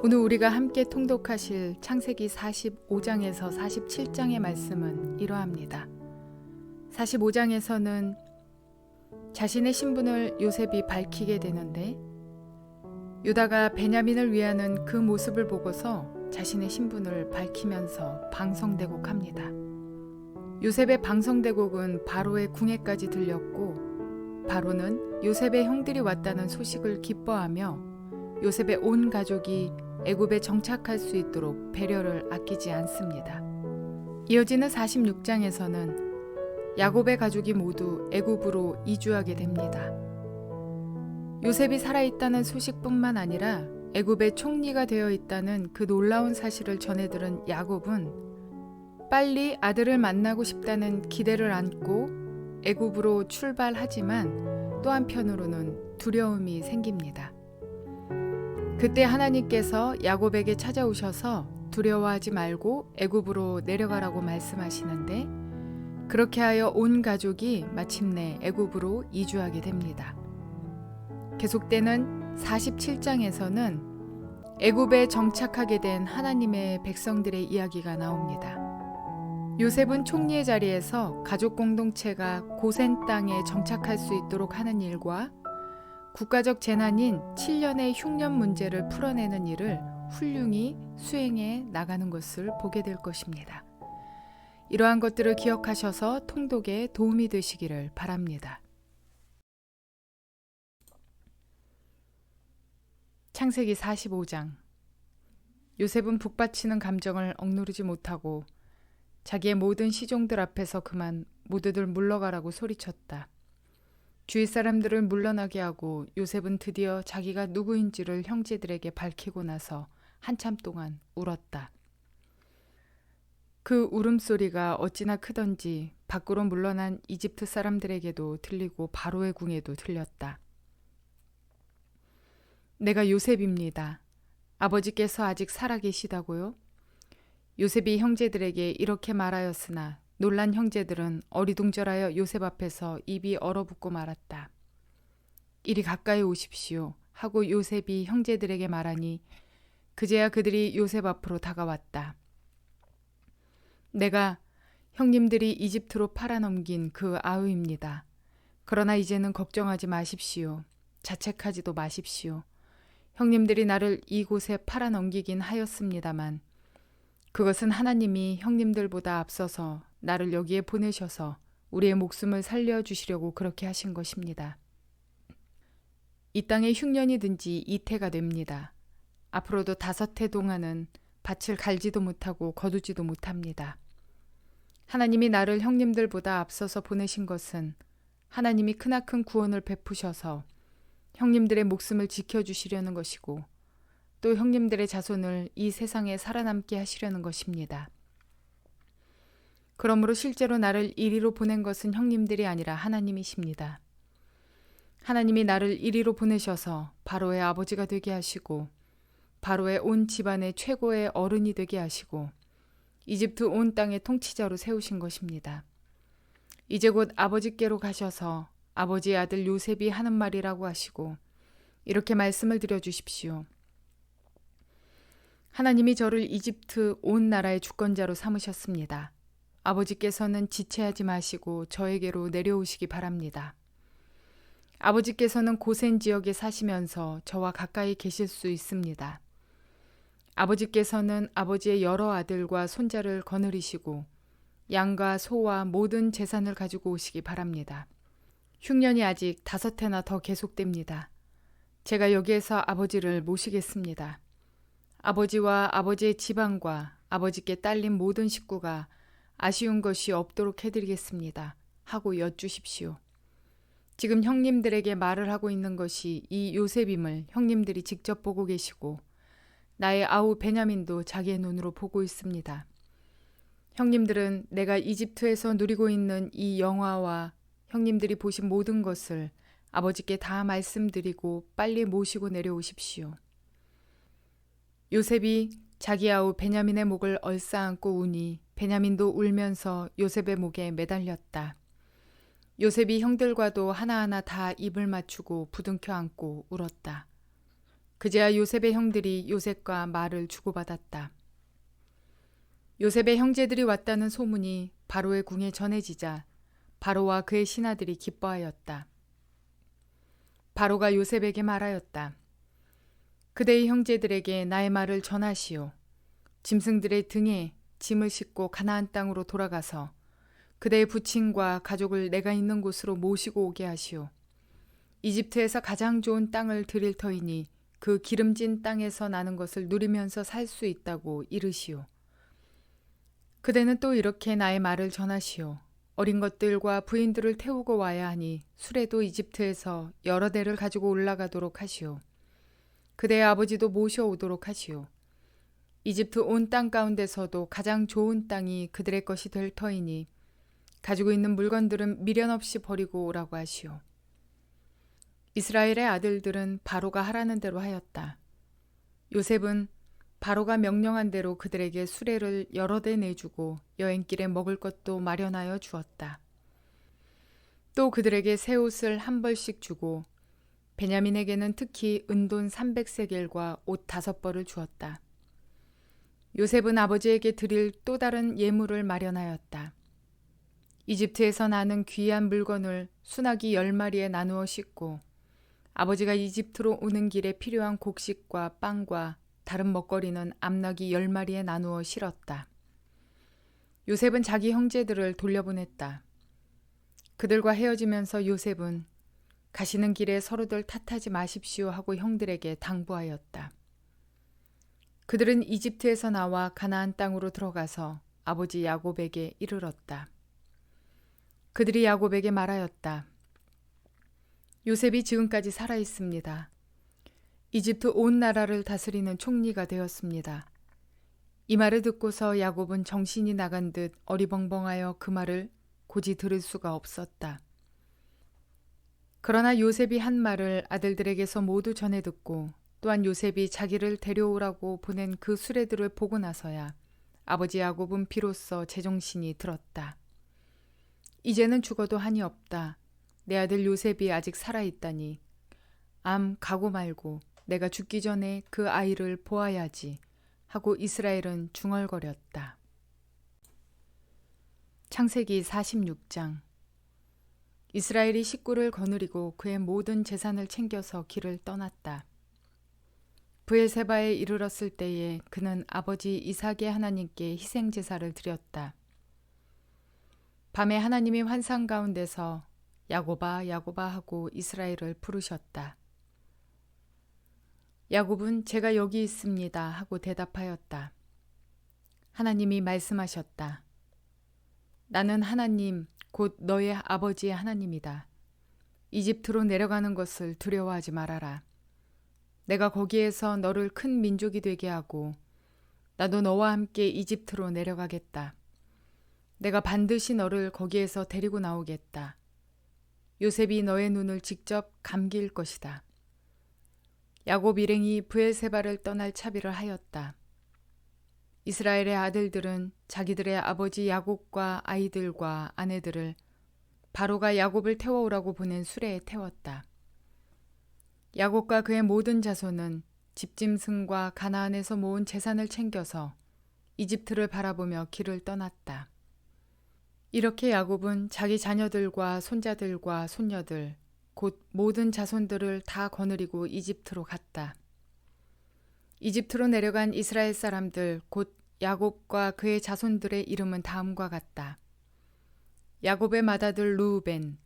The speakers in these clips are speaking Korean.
오늘 우리가 함께 통독하실 창세기 45장에서 47장의 말씀은 이러합니다. 45장에서는 자신의 신분을 요셉이 밝히게 되는데 유다가 베냐민을 위하는 그 모습을 보고서 자신의 신분을 밝히면서 방성대곡합니다. 요셉의 방성대곡은 바로의 궁에까지 들렸고 바로는 요셉의 형들이 왔다는 소식을 기뻐하며 요셉의 온 가족이 애굽에 정착할 수 있도록 배려를 아끼지 않습니다. 이어지는 46장에서는 야곱의 가족이 모두 애굽으로 이주하게 됩니다. 요셉이 살아있다는 소식뿐만 아니라 애굽의 총리가 되어 있다는 그 놀라운 사실을 전해들은 야곱은 빨리 아들을 만나고 싶다는 기대를 안고 애굽으로 출발하지만 또 한편으로는 두려움이 생깁니다. 그때 하나님께서 야곱에게 찾아오셔서 두려워하지 말고 애굽으로 내려가라고 말씀하시는데 그렇게 하여 온 가족이 마침내 애굽으로 이주하게 됩니다. 계속되는 47장에서는 애굽에 정착하게 된 하나님의 백성들의 이야기가 나옵니다. 요셉은 총리의 자리에서 가족 공동체가 고센 땅에 정착할 수 있도록 하는 일과 국가적 재난인 7년의 흉년 문제를 풀어내는 일을 훌륭히 수행해 나가는 것을 보게 될 것입니다. 이러한 것들을 기억하셔서 통독에 도움이 되시기를 바랍니다. 창세기 45장. 요셉은 북받치는 감정을 억누르지 못하고 자기의 모든 시종들 앞에서 그만 모두들 물러가라고 소리쳤다. 주위 사람들을 물러나게 하고 요셉은 드디어 자기가 누구인지를 형제들에게 밝히고 나서 한참 동안 울었다. 그 울음소리가 어찌나 크던지 밖으로 물러난 이집트 사람들에게도 들리고 바로의 궁에도 들렸다. 내가 요셉입니다. 아버지께서 아직 살아계시다고요? 요셉이 형제들에게 이렇게 말하였으나 놀란 형제들은 어리둥절하여 요셉 앞에서 입이 얼어붙고 말았다. 이리 가까이 오십시오 하고 요셉이 형제들에게 말하니 그제야 그들이 요셉 앞으로 다가왔다. 내가 형님들이 이집트로 팔아넘긴 그 아우입니다. 그러나 이제는 걱정하지 마십시오. 자책하지도 마십시오. 형님들이 나를 이곳에 팔아넘기긴 하였습니다만 그것은 하나님이 형님들보다 앞서서 나를 여기에 보내셔서 우리의 목숨을 살려주시려고 그렇게 하신 것입니다. 이 땅에 흉년이 든 지 이태가 됩니다. 앞으로도 5해 동안은 밭을 갈지도 못하고 거두지도 못합니다. 하나님이 나를 형님들보다 앞서서 보내신 것은 하나님이 크나큰 구원을 베푸셔서 형님들의 목숨을 지켜주시려는 것이고 또 형님들의 자손을 이 세상에 살아남게 하시려는 것입니다. 그러므로 실제로 나를 이리로 보낸 것은 형님들이 아니라 하나님이십니다. 하나님이 나를 이리로 보내셔서 바로의 아버지가 되게 하시고 바로의 온 집안의 최고의 어른이 되게 하시고 이집트 온 땅의 통치자로 세우신 것입니다. 이제 곧 아버지께로 가셔서 아버지의 아들 요셉이 하는 말이라고 하시고 이렇게 말씀을 드려주십시오. 하나님이 저를 이집트 온 나라의 주권자로 삼으셨습니다. 아버지께서는 지체하지 마시고 저에게로 내려오시기 바랍니다. 아버지께서는 고센 지역에 사시면서 저와 가까이 계실 수 있습니다. 아버지께서는 아버지의 여러 아들과 손자를 거느리시고 양과 소와 모든 재산을 가지고 오시기 바랍니다. 흉년이 아직 5해나 더 계속됩니다. 제가 여기에서 아버지를 모시겠습니다. 아버지와 아버지의 지방과 아버지께 딸린 모든 식구가 아쉬운 것이 없도록 해드리겠습니다. 하고 여쭈십시오. 지금 형님들에게 말을 하고 있는 것이 이 요셉임을 형님들이 직접 보고 계시고 나의 아우 베냐민도 자기의 눈으로 보고 있습니다. 형님들은 내가 이집트에서 누리고 있는 이 영화와 형님들이 보신 모든 것을 아버지께 다 말씀드리고 빨리 모시고 내려오십시오. 요셉이 자기 아우 베냐민의 목을 얼싸안고 우니 베냐민도 울면서 요셉의 목에 매달렸다. 요셉이 형들과도 하나하나 다 입을 맞추고 부둥켜 안고 울었다. 그제야 요셉의 형들이 요셉과 말을 주고받았다. 요셉의 형제들이 왔다는 소문이 바로의 궁에 전해지자 바로와 그의 신하들이 기뻐하였다. 바로가 요셉에게 말하였다. 그대의 형제들에게 나의 말을 전하시오. 짐승들의 등에 짐을 싣고 가나안 땅으로 돌아가서 그대의 부친과 가족을 내가 있는 곳으로 모시고 오게 하시오. 이집트에서 가장 좋은 땅을 드릴 터이니 그 기름진 땅에서 나는 것을 누리면서 살 수 있다고 이르시오. 그대는 또 이렇게 나의 말을 전하시오. 어린 것들과 부인들을 태우고 와야 하니 수레도 이집트에서 여러 대를 가지고 올라가도록 하시오. 그대의 아버지도 모셔오도록 하시오. 이집트 온 땅 가운데서도 가장 좋은 땅이 그들의 것이 될 터이니 가지고 있는 물건들은 미련 없이 버리고 오라고 하시오. 이스라엘의 아들들은 바로가 하라는 대로 하였다. 요셉은 바로가 명령한 대로 그들에게 수레를 여러 대 내주고 여행길에 먹을 것도 마련하여 주었다. 또 그들에게 새 옷을 한 벌씩 주고 베냐민에게는 특히 은돈 300세겔과 옷 5벌을 주었다. 요셉은 아버지에게 드릴 또 다른 예물을 마련하였다. 이집트에서 나는 귀한 물건을 수나기 10마리에 나누어 싣고 아버지가 이집트로 오는 길에 필요한 곡식과 빵과 다른 먹거리는 암나귀 10마리에 나누어 실었다. 요셉은 자기 형제들을 돌려보냈다. 그들과 헤어지면서 요셉은 가시는 길에 서로들 탓하지 마십시오 하고 형들에게 당부하였다. 그들은 이집트에서 나와 가나안 땅으로 들어가서 아버지 야곱에게 이르렀다. 그들이 야곱에게 말하였다. 요셉이 지금까지 살아 있습니다. 이집트 온 나라를 다스리는 총리가 되었습니다. 이 말을 듣고서 야곱은 정신이 나간 듯 어리벙벙하여 그 말을 고지 들을 수가 없었다. 그러나 요셉이 한 말을 아들들에게서 모두 전해 듣고 또한 요셉이 자기를 데려오라고 보낸 그 수레들을 보고 나서야 아버지 야곱은 비로소 제정신이 들었다. 이제는 죽어도 한이 없다. 내 아들 요셉이 아직 살아있다니. 암 가고 말고 내가 죽기 전에 그 아이를 보아야지 하고 이스라엘은 중얼거렸다. 창세기 46장. 이스라엘이 식구를 거느리고 그의 모든 재산을 챙겨서 길을 떠났다. 브엘세바에 이르렀을 때에 그는 아버지 이삭의 하나님께 희생제사를 드렸다. 밤에 하나님이 환상 가운데서 야곱아 야곱아 하고 이스라엘을 부르셨다. 야곱은 제가 여기 있습니다 하고 대답하였다. 하나님이 말씀하셨다. 나는 하나님 곧 너의 아버지의 하나님이다. 이집트로 내려가는 것을 두려워하지 말아라. 내가 거기에서 너를 큰 민족이 되게 하고 나도 너와 함께 이집트로 내려가겠다. 내가 반드시 너를 거기에서 데리고 나오겠다. 요셉이 너의 눈을 직접 감길 것이다. 야곱 일행이 브엘세바를 떠날 차비를 하였다. 이스라엘의 아들들은 자기들의 아버지 야곱과 아이들과 아내들을 바로가 야곱을 태워오라고 보낸 수레에 태웠다. 야곱과 그의 모든 자손은 집짐승과 가나안에서 모은 재산을 챙겨서 이집트를 바라보며 길을 떠났다. 이렇게 야곱은 자기 자녀들과 손자들과 손녀들 곧 모든 자손들을 다 거느리고 이집트로 갔다. 이집트로 내려간 이스라엘 사람들 곧 야곱과 그의 자손들의 이름은 다음과 같다. 야곱의 맏아들 르우벤,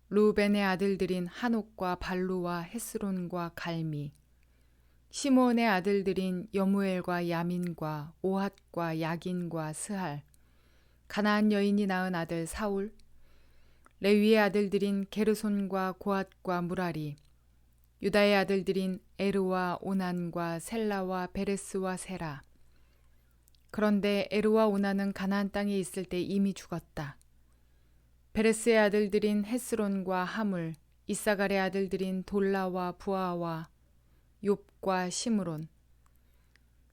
르우벤의 아들들인 한옥과 발루와 헤스론과 갈미, 시므온의 아들들인 여무엘과 야민과 오핫과 야긴과 스할, 가나안 여인이 낳은 아들 사울, 레위의 아들들인 게르손과 고핫과 무라리, 유다의 아들들인 에르와 오난과 셀라와 베레스와 세라. 그런데 에르와 오난은 가나안 땅에 있을 때 이미 죽었다. 베레스의 아들들인 헤스론과 하물, 이사갈의 아들들인 돌라와 부아와 욥과 시므론,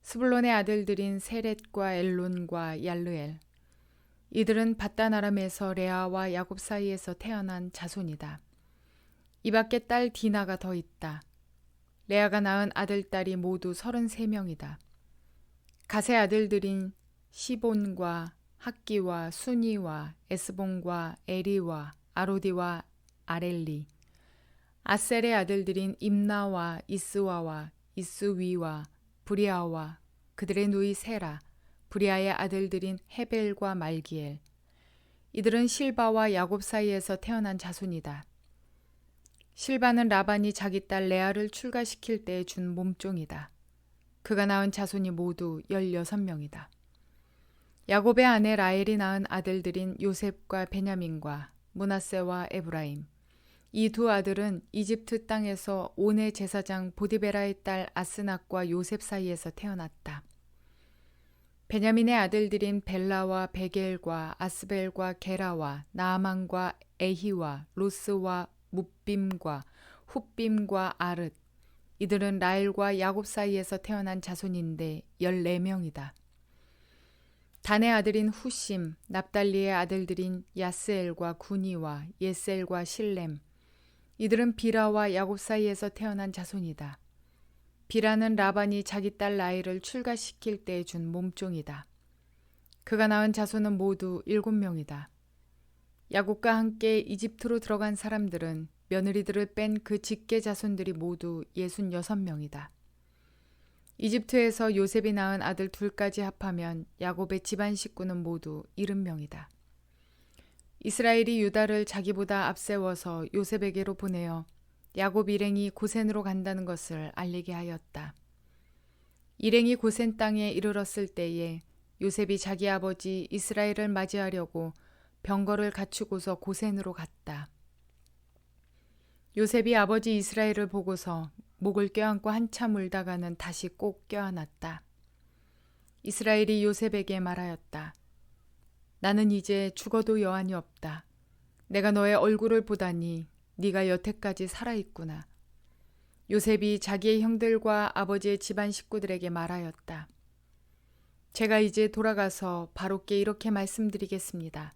스불론의 아들들인 세렛과 엘론과 얄르엘. 이들은 밧단 아람에서 레아와 야곱 사이에서 태어난 자손이다. 이 밖에 딸 디나가 더 있다. 레아가 낳은 아들딸이 모두 33명이다. 갓의 아들들인 시본과 학기와 수니와 에스본과 에리와 아로디와 아렐리, 아셀의 아들들인 임나와 이스와와 이스위와 브리아와 그들의 누이 세라, 브리아의 아들들인 헤벨과 말기엘. 이들은 실바와 야곱 사이에서 태어난 자손이다. 실바는 라반이 자기 딸 레아를 출가시킬 때 준 몸종이다. 그가 낳은 자손이 모두 16명이다. 야곱의 아내 라헬이 낳은 아들들인 요셉과 베냐민과 므낫세와 에브라임. 이 두 아들은 이집트 땅에서 온의 제사장 보디베라의 딸 아스낙과 요셉 사이에서 태어났다. 베냐민의 아들들인 벨라와 베겔과 아스벨과 게라와 나아만과 에히와 로스와 뭇빔과 훗빔과 아릇. 이들은 라헬과 야곱 사이에서 태어난 자손인데 14명이다. 단의 아들인 후심, 납달리의 아들들인 야스엘과 구니와 예셀과 실렘. 이들은 비라와 야곱 사이에서 태어난 자손이다. 비라는 라반이 자기 딸 라헬을 출가시킬 때 준 몸종이다. 그가 낳은 자손은 모두 7명이다. 야곱과 함께 이집트로 들어간 사람들은 며느리들을 뺀 그 직계 자손들이 모두 66명이다. 이집트에서 요셉이 낳은 아들 둘까지 합하면 야곱의 집안 식구는 모두 70명이다. 이스라엘이 유다를 자기보다 앞세워서 요셉에게로 보내어 야곱 일행이 고센으로 간다는 것을 알리게 하였다. 일행이 고센 땅에 이르렀을 때에 요셉이 자기 아버지 이스라엘을 맞이하려고 병거를 갖추고서 고센으로 갔다. 요셉이 아버지 이스라엘을 보고서 목을 껴안고 한참 울다가는 다시 꼭 껴안았다. 이스라엘이 요셉에게 말하였다. 나는 이제 죽어도 여한이 없다. 내가 너의 얼굴을 보다니 네가 여태까지 살아있구나. 요셉이 자기의 형들과 아버지의 집안 식구들에게 말하였다. 제가 이제 돌아가서 바로께 이렇게 말씀드리겠습니다.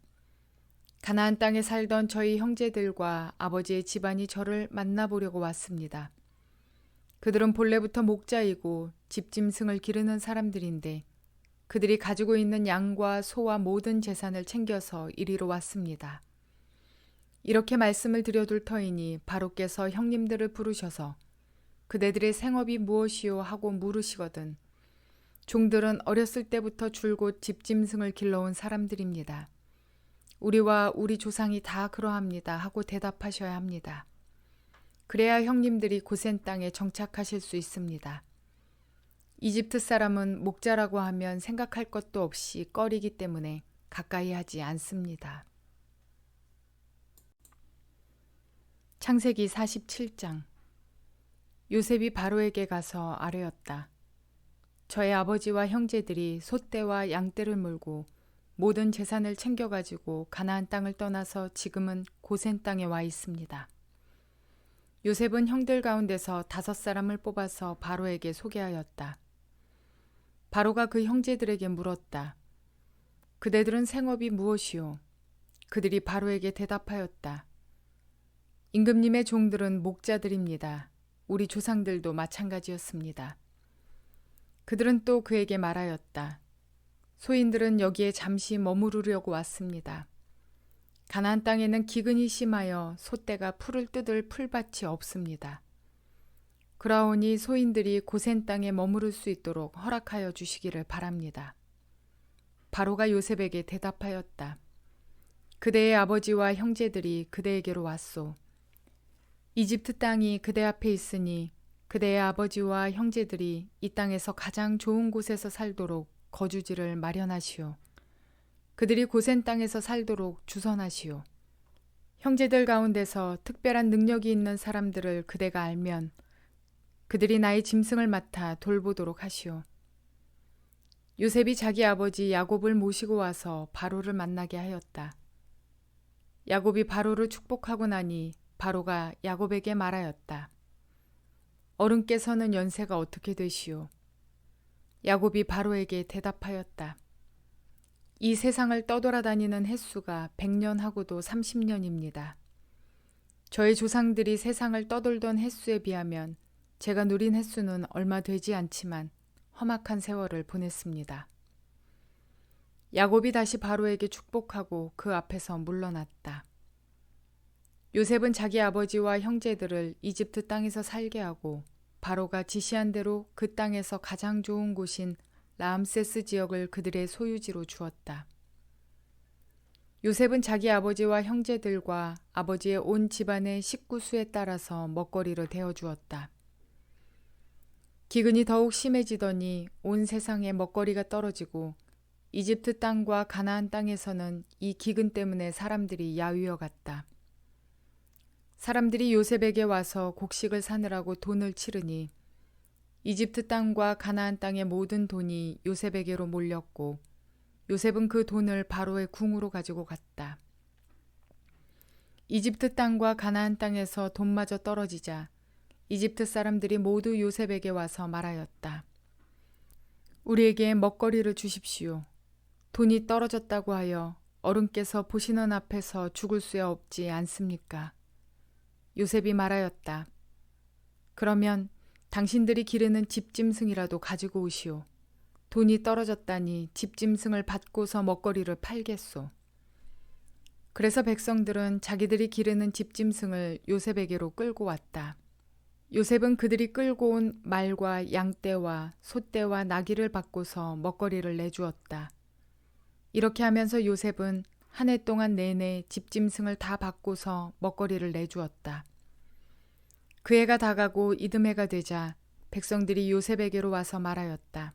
가나안 땅에 살던 저희 형제들과 아버지의 집안이 저를 만나보려고 왔습니다. 그들은 본래부터 목자이고 집짐승을 기르는 사람들인데 그들이 가지고 있는 양과 소와 모든 재산을 챙겨서 이리로 왔습니다. 이렇게 말씀을 드려둘 터이니 바로께서 형님들을 부르셔서 그대들의 생업이 무엇이요 하고 물으시거든 종들은 어렸을 때부터 줄곧 집짐승을 길러온 사람들입니다. 우리와 우리 조상이 다 그러합니다 하고 대답하셔야 합니다. 그래야 형님들이 고센 땅에 정착하실 수 있습니다. 이집트 사람은 목자라고 하면 생각할 것도 없이 꺼리기 때문에 가까이 하지 않습니다. 창세기 47장. 요셉이 바로에게 가서 아뢰었다. 저의 아버지와 형제들이 소떼와 양떼를 몰고 모든 재산을 챙겨가지고 가나안 땅을 떠나서 지금은 고센 땅에 와 있습니다. 요셉은 형들 가운데서 5사람을 뽑아서 바로에게 소개하였다. 바로가 그 형제들에게 물었다. 그대들은 생업이 무엇이요? 그들이 바로에게 대답하였다. 임금님의 종들은 목자들입니다. 우리 조상들도 마찬가지였습니다. 그들은 또 그에게 말하였다. 소인들은 여기에 잠시 머무르려고 왔습니다. 가나안 땅에는 기근이 심하여 소떼가 풀을 뜯을 풀밭이 없습니다. 그러하오니 소인들이 고센 땅에 머무를 수 있도록 허락하여 주시기를 바랍니다. 바로가 요셉에게 대답하였다. 그대의 아버지와 형제들이 그대에게로 왔소. 이집트 땅이 그대 앞에 있으니 그대의 아버지와 형제들이 이 땅에서 가장 좋은 곳에서 살도록 거주지를 마련하시오. 그들이 고센 땅에서 살도록 주선하시오. 형제들 가운데서 특별한 능력이 있는 사람들을 그대가 알면 그들이 나의 짐승을 맡아 돌보도록 하시오. 요셉이 자기 아버지 야곱을 모시고 와서 바로를 만나게 하였다. 야곱이 바로를 축복하고 나니 바로가 야곱에게 말하였다. 어른께서는 연세가 어떻게 되시오? 야곱이 바로에게 대답하였다. 이 세상을 떠돌아다니는 횟수가 100년하고도 30년입니다. 저의 조상들이 세상을 떠돌던 횟수에 비하면 제가 누린 횟수는 얼마 되지 않지만 험악한 세월을 보냈습니다. 야곱이 다시 바로에게 축복하고 그 앞에서 물러났다. 요셉은 자기 아버지와 형제들을 이집트 땅에서 살게 하고 바로가 지시한 대로 그 땅에서 가장 좋은 곳인 라암세스 지역을 그들의 소유지로 주었다. 요셉은 자기 아버지와 형제들과 아버지의 온 집안의 식구수에 따라서 먹거리를 대어주었다. 기근이 더욱 심해지더니 온 세상에 먹거리가 떨어지고 이집트 땅과 가나안 땅에서는 이 기근 때문에 사람들이 야위어 갔다. 사람들이 요셉에게 와서 곡식을 사느라고 돈을 치르니 이집트 땅과 가나안 땅의 모든 돈이 요셉에게로 몰렸고 요셉은 그 돈을 바로의 궁으로 가지고 갔다. 이집트 땅과 가나안 땅에서 돈마저 떨어지자 이집트 사람들이 모두 요셉에게 와서 말하였다. 우리에게 먹거리를 주십시오. 돈이 떨어졌다고 하여 어른께서 보시는 앞에서 죽을 수 없지 않습니까? 요셉이 말하였다. 그러면 당신들이 기르는 집짐승이라도 가지고 오시오. 돈이 떨어졌다니 집짐승을 받고서 먹거리를 팔겠소. 그래서 백성들은 자기들이 기르는 집짐승을 요셉에게로 끌고 왔다. 요셉은 그들이 끌고 온 말과 양떼와 소떼와 나귀를 받고서 먹거리를 내주었다. 이렇게 하면서 요셉은 한 해 동안 내내 집짐승을 다 받고서 먹거리를 내주었다. 그 해가 다가고 이듬해가 되자 백성들이 요셉에게로 와서 말하였다.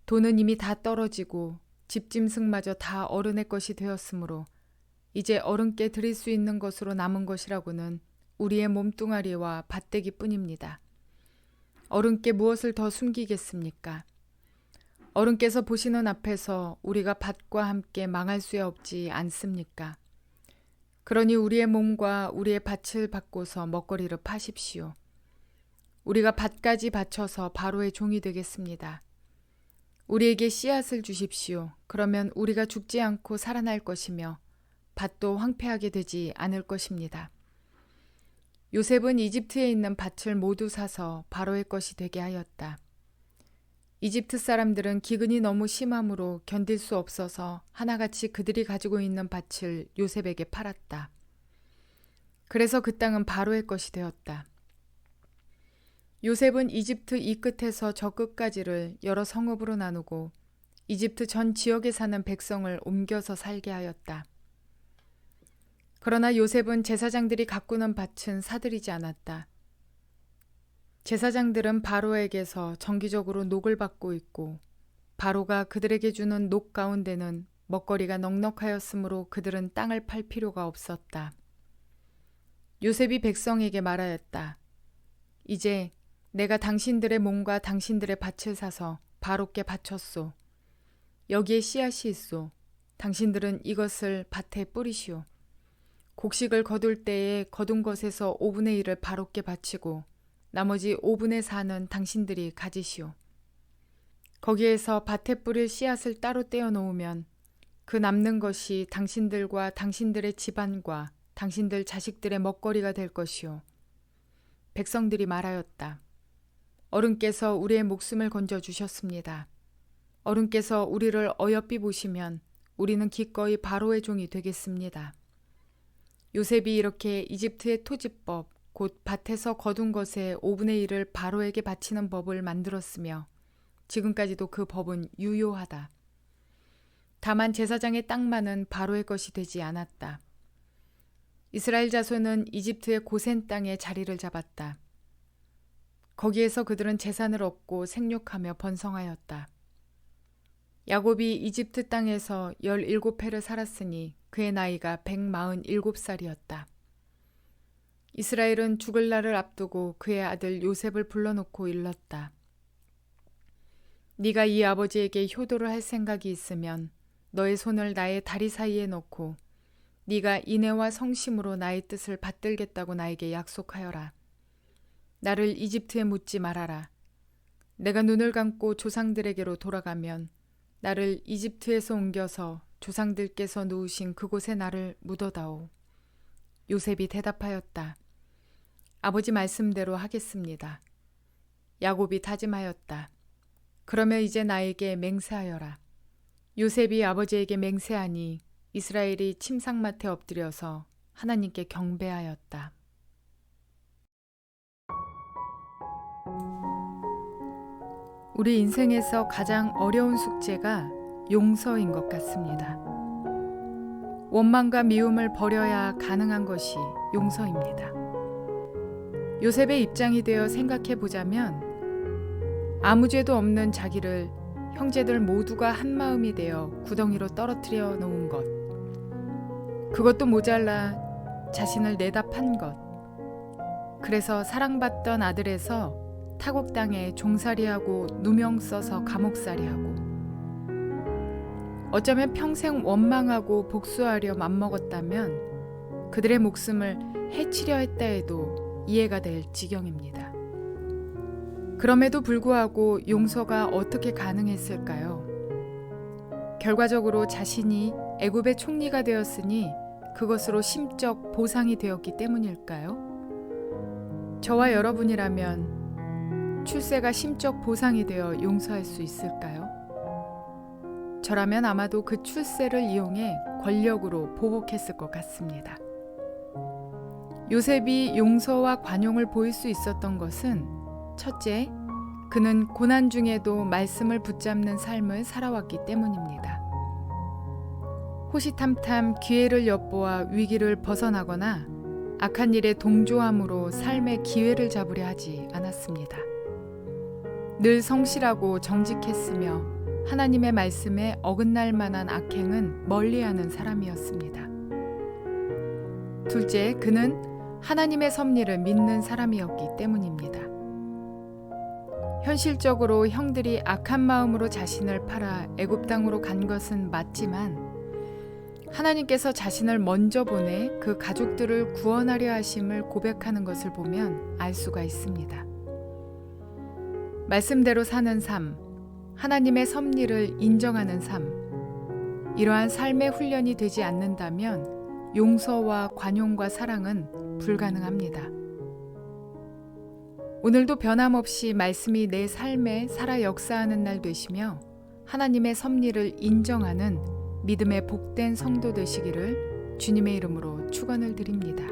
돈은 이미 다 떨어지고 집짐승마저 다 어른의 것이 되었으므로 이제 어른께 드릴 수 있는 것으로 남은 것이라고는 우리의 몸뚱아리와 밭대기뿐입니다. 어른께 무엇을 더 숨기겠습니까? 어른께서 보시는 앞에서 우리가 밭과 함께 망할 수 없지 않습니까? 그러니 우리의 몸과 우리의 밭을 바꿔서 먹거리를 파십시오. 우리가 밭까지 바쳐서 바로의 종이 되겠습니다. 우리에게 씨앗을 주십시오. 그러면 우리가 죽지 않고 살아날 것이며 밭도 황폐하게 되지 않을 것입니다. 요셉은 이집트에 있는 밭을 모두 사서 바로의 것이 되게 하였다. 이집트 사람들은 기근이 너무 심함으로 견딜 수 없어서 하나같이 그들이 가지고 있는 밭을 요셉에게 팔았다. 그래서 그 땅은 바로의 것이 되었다. 요셉은 이집트 이 끝에서 저 끝까지를 여러 성읍으로 나누고 이집트 전 지역에 사는 백성을 옮겨서 살게 하였다. 그러나 요셉은 제사장들이 가꾸는 밭은 사들이지 않았다. 제사장들은 바로에게서 정기적으로 녹을 받고 있고 바로가 그들에게 주는 녹 가운데는 먹거리가 넉넉하였으므로 그들은 땅을 팔 필요가 없었다. 요셉이 백성에게 말하였다. 이제 내가 당신들의 몸과 당신들의 밭을 사서 바로께 바쳤소. 여기에 씨앗이 있소. 당신들은 이것을 밭에 뿌리시오. 곡식을 거둘 때에 거둔 것에서 5분의 1을 바로께 바치고 나머지 5분의 4는 당신들이 가지시오. 거기에서 밭에 뿌릴 씨앗을 따로 떼어 놓으면 그 남는 것이 당신들과 당신들의 집안과 당신들 자식들의 먹거리가 될 것이오. 백성들이 말하였다. 어른께서 우리의 목숨을 건져 주셨습니다. 어른께서 우리를 어여삐 보시면 우리는 기꺼이 바로의 종이 되겠습니다. 요셉이 이렇게 이집트의 토지법, 곧 밭에서 거둔 것의 5분의 1을 바로에게 바치는 법을 만들었으며 지금까지도 그 법은 유효하다. 다만 제사장의 땅만은 바로의 것이 되지 않았다. 이스라엘 자손은 이집트의 고센 땅에 자리를 잡았다. 거기에서 그들은 재산을 얻고 생육하며 번성하였다. 야곱이 이집트 땅에서 17해를 살았으니 그의 나이가 147살이었다. 이스라엘은 죽을 날을 앞두고 그의 아들 요셉을 불러놓고 일렀다. 네가 이 아버지에게 효도를 할 생각이 있으면 너의 손을 나의 다리 사이에 넣고 네가 인애와 성심으로 나의 뜻을 받들겠다고 나에게 약속하여라. 나를 이집트에 묻지 말아라. 내가 눈을 감고 조상들에게로 돌아가면 나를 이집트에서 옮겨서 조상들께서 누우신 그곳에 나를 묻어다오. 요셉이 대답하였다. 아버지 말씀대로 하겠습니다. 야곱이 다짐하였다. 그러면 이제 나에게 맹세하여라. 요셉이 아버지에게 맹세하니 이스라엘이 침상맡에 엎드려서 하나님께 경배하였다. 우리 인생에서 가장 어려운 숙제가 용서인 것 같습니다. 원망과 미움을 버려야 가능한 것이 용서입니다. 요셉의 입장이 되어 생각해 보자면 아무 죄도 없는 자기를 형제들 모두가 한 마음이 되어 구덩이로 떨어뜨려 놓은 것, 그것도 모자라 자신을 내다 판 것, 그래서 사랑받던 아들에서 타국 땅에 종살이하고 누명 써서 감옥살이하고, 어쩌면 평생 원망하고 복수하려 맘먹었다면 그들의 목숨을 해치려 했다 해도 이해가 될 지경입니다. 그럼에도 불구하고 용서가 어떻게 가능했을까요? 결과적으로 자신이 애굽의 총리가 되었으니 그것으로 심적 보상이 되었기 때문일까요? 저와 여러분이라면 출세가 심적 보상이 되어 용서할 수 있을까요? 저라면 아마도 그 출세를 이용해 권력으로 보복했을 것 같습니다. 요셉이 용서와 관용을 보일 수 있었던 것은 첫째, 그는 고난 중에도 말씀을 붙잡는 삶을 살아왔기 때문입니다. 호시탐탐 기회를 엿보아 위기를 벗어나거나 악한 일에 동조함으로 삶의 기회를 잡으려 하지 않았습니다. 늘 성실하고 정직했으며 하나님의 말씀에 어긋날 만한 악행은 멀리하는 사람이었습니다. 둘째, 그는 하나님의 섭리를 믿는 사람이었기 때문입니다. 현실적으로 형들이 악한 마음으로 자신을 팔아 애굽 땅으로 간 것은 맞지만 하나님께서 자신을 먼저 보내 그 가족들을 구원하려 하심을 고백하는 것을 보면 알 수가 있습니다. 말씀대로 사는 삶, 하나님의 섭리를 인정하는 삶, 이러한 삶의 훈련이 되지 않는다면 용서와 관용과 사랑은 불가능합니다. 오늘도 변함없이 말씀이 내 삶에 살아 역사하는 날 되시며 하나님의 섭리를 인정하는 믿음의 복된 성도 되시기를 주님의 이름으로 축원을 드립니다.